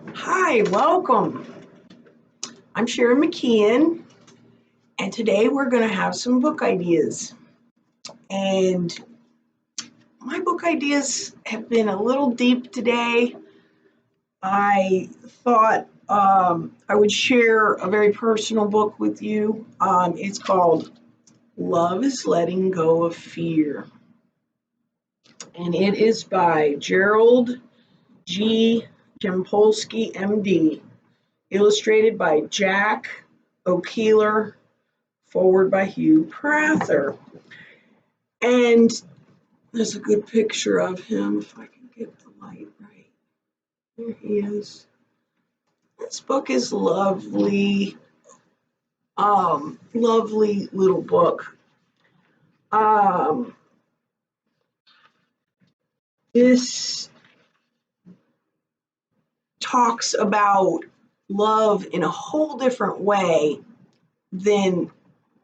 Hi, welcome. I'm SherriMcKeon, and today we're going to have some book ideas. And my book ideas have been a little deep today. I thought I would share a very personal book with you. It's called Love is Letting Go of Fear, and it is by Gerald Jampolsky, MD, illustrated by Jack O'Keeler, forward by Hugh Prather. And there's a good picture of him, if I can get the light right. There he is. This book is lovely, lovely little book. This talks about love in a whole different way than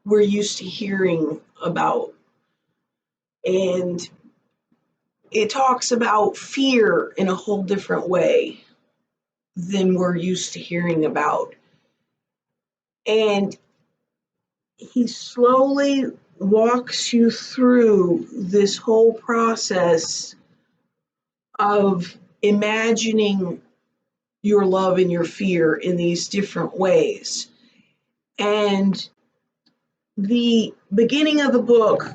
we're used to hearing about. And it talks about fear in a whole different way than we're used to hearing about. And he slowly walks you through this whole process of imagining your love and your fear in these different ways. And the beginning of the book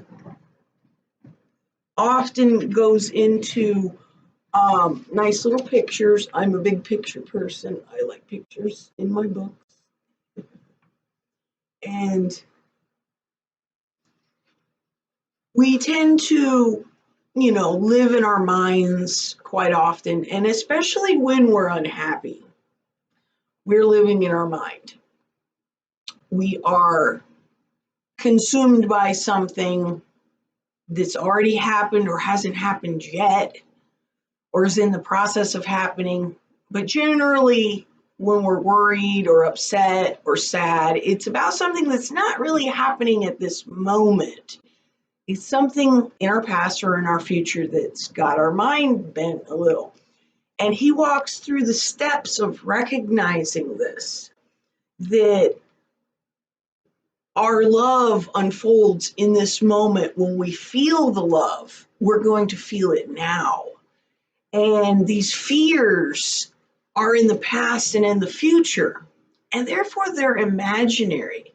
often goes into nice little pictures. I'm a big picture person. I like pictures in my books. And we tend to, live in our minds quite often, and especially when we're unhappy, we're living in our mind. We are consumed by something that's already happened or hasn't happened yet, or is in the process of happening. But generally, when we're worried or upset or sad, it's about something that's not really happening at this moment. It's something in our past or in our future that's got our mind bent a little. And he walks through the steps of recognizing this, that our love unfolds in this moment. When we feel the love, we're going to feel it now. And these fears are in the past and in the future, and therefore they're imaginary.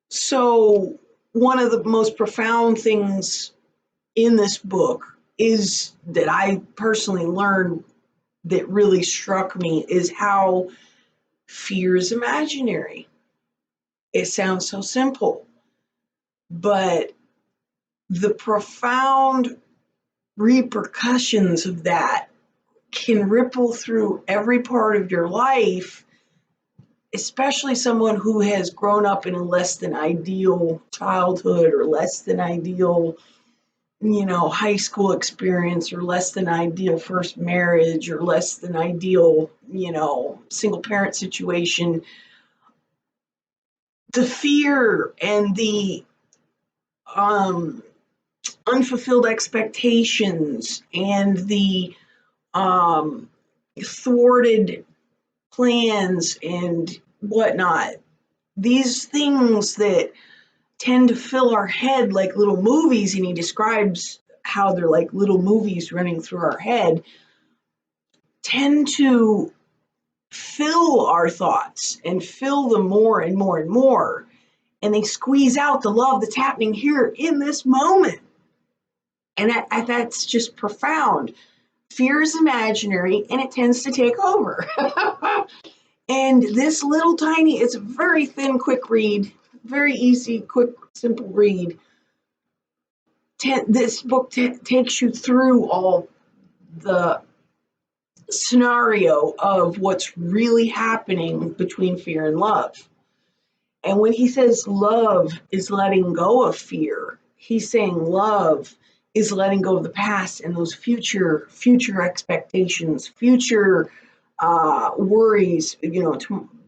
So one of the most profound things in this book is that I personally learned that really struck me is how fear is imaginary. It sounds so simple, but the profound repercussions of that can ripple through every part of your life, especially someone who has grown up in a less than ideal childhood or less than ideal, high school experience, or less than ideal first marriage, or less than ideal, single parent situation. The fear and the unfulfilled expectations and the thwarted plans and whatnot, these things that tend to fill our head like little movies, and he describes how they're like little movies running through our head, tend to fill our thoughts and fill them more and more and more, and they squeeze out the love that's happening here in this moment. And that's just profound. Fear is imaginary, and it tends to take over. And this little tiny, it's a very thin, quick read, very easy, quick, simple read. This book takes you through all the scenario of what's really happening between fear and love. And when he says love is letting go of fear, he's saying love is letting go of the past and those future expectations, future worries.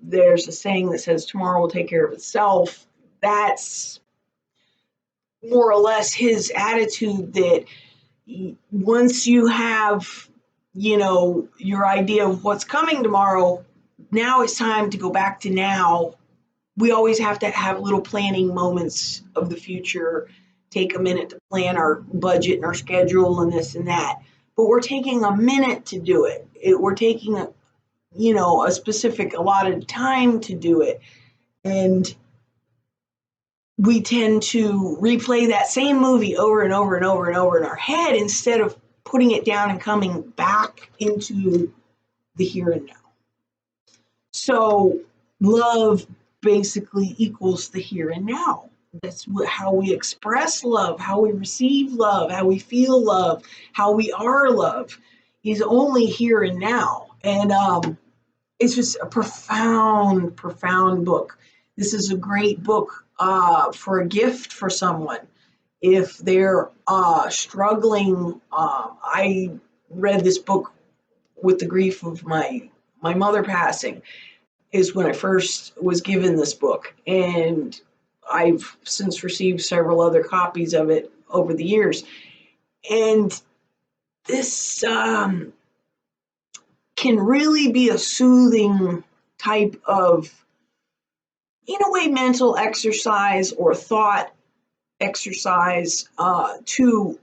There's a saying that says tomorrow will take care of itself. That's more or less his attitude, that once you have your idea of what's coming tomorrow. Now it's time to go back to now. We always have to have little planning moments of the future, take a minute to plan our budget and our schedule and this and that. But we're taking a minute to do it. We're taking a specific allotted time to do it. And we tend to replay that same movie over and over and over and over in our head instead of putting it down and coming back into the here and now. So love basically equals the here and now. That's how we express love, how we receive love, how we feel love, how we are love is only here and now. And it's just a profound, profound book. This is a great book for a gift for someone. If they're struggling, I read this book with the grief of my mother passing, is when I first was given this book. And I've since received several other copies of it over the years. And this can really be a soothing type of, in a way, mental exercise or thought exercise to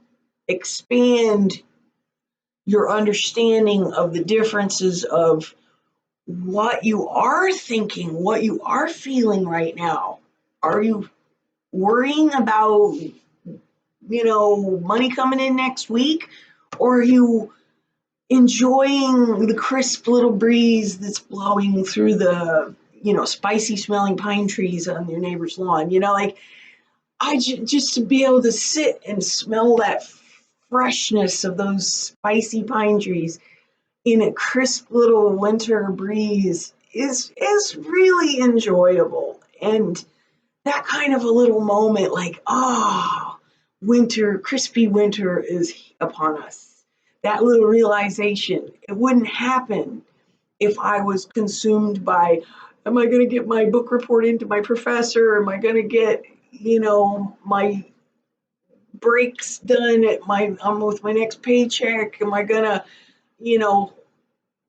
expand your understanding of the differences of what you are thinking, what you are feeling right now. Are you worrying about, money coming in next week? Or are you enjoying the crisp little breeze that's blowing through the, spicy smelling pine trees on your neighbor's lawn? Just to be able to sit and smell that freshness of those spicy pine trees in a crisp little winter breeze is really enjoyable. And that kind of a little moment, like, winter, crispy winter is upon us. That little realization, it wouldn't happen if I was consumed by, am I going to get my book report into my professor? Am I going to get, my breaks done at with my next paycheck? Am I going to,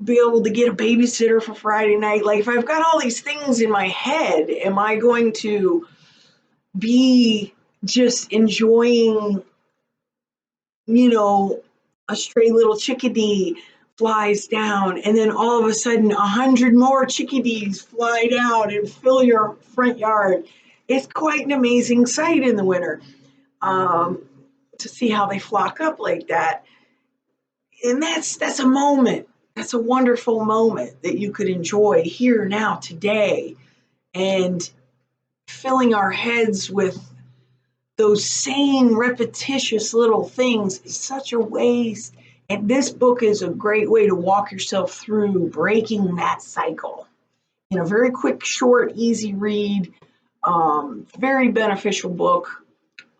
be able to get a babysitter for Friday night? Like, if I've got all these things in my head, am I going to be just enjoying, a stray little chickadee flies down, and then all of a sudden 100 more chickadees fly down and fill your front yard? It's quite an amazing sight in the winter to see how they flock up like that. And that's a moment. That's a wonderful moment that you could enjoy here, now, today. And filling our heads with those same repetitious little things is such a waste. And this book is a great way to walk yourself through breaking that cycle in a very quick, short, easy read. Very beneficial book.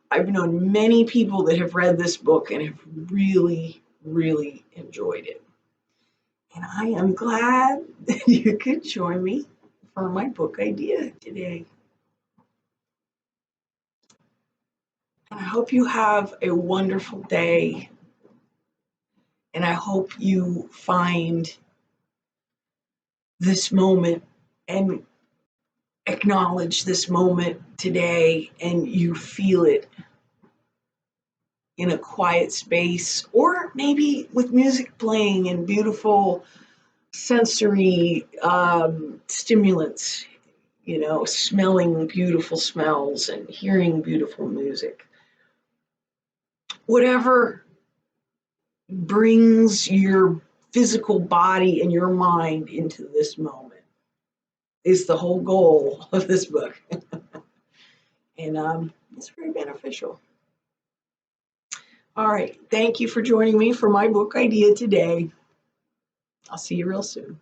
I've known many people that have read this book and have really, really enjoyed it. And I am glad that you could join me for my book idea today. And I hope you have a wonderful day. And I hope you find this moment and acknowledge this moment today, and you feel it in a quiet space, or maybe with music playing and beautiful sensory stimulants, smelling beautiful smells and hearing beautiful music. Whatever brings your physical body and your mind into this moment is the whole goal of this book. And it's very beneficial. All right. Thank you for joining me for my book idea today. I'll see you real soon.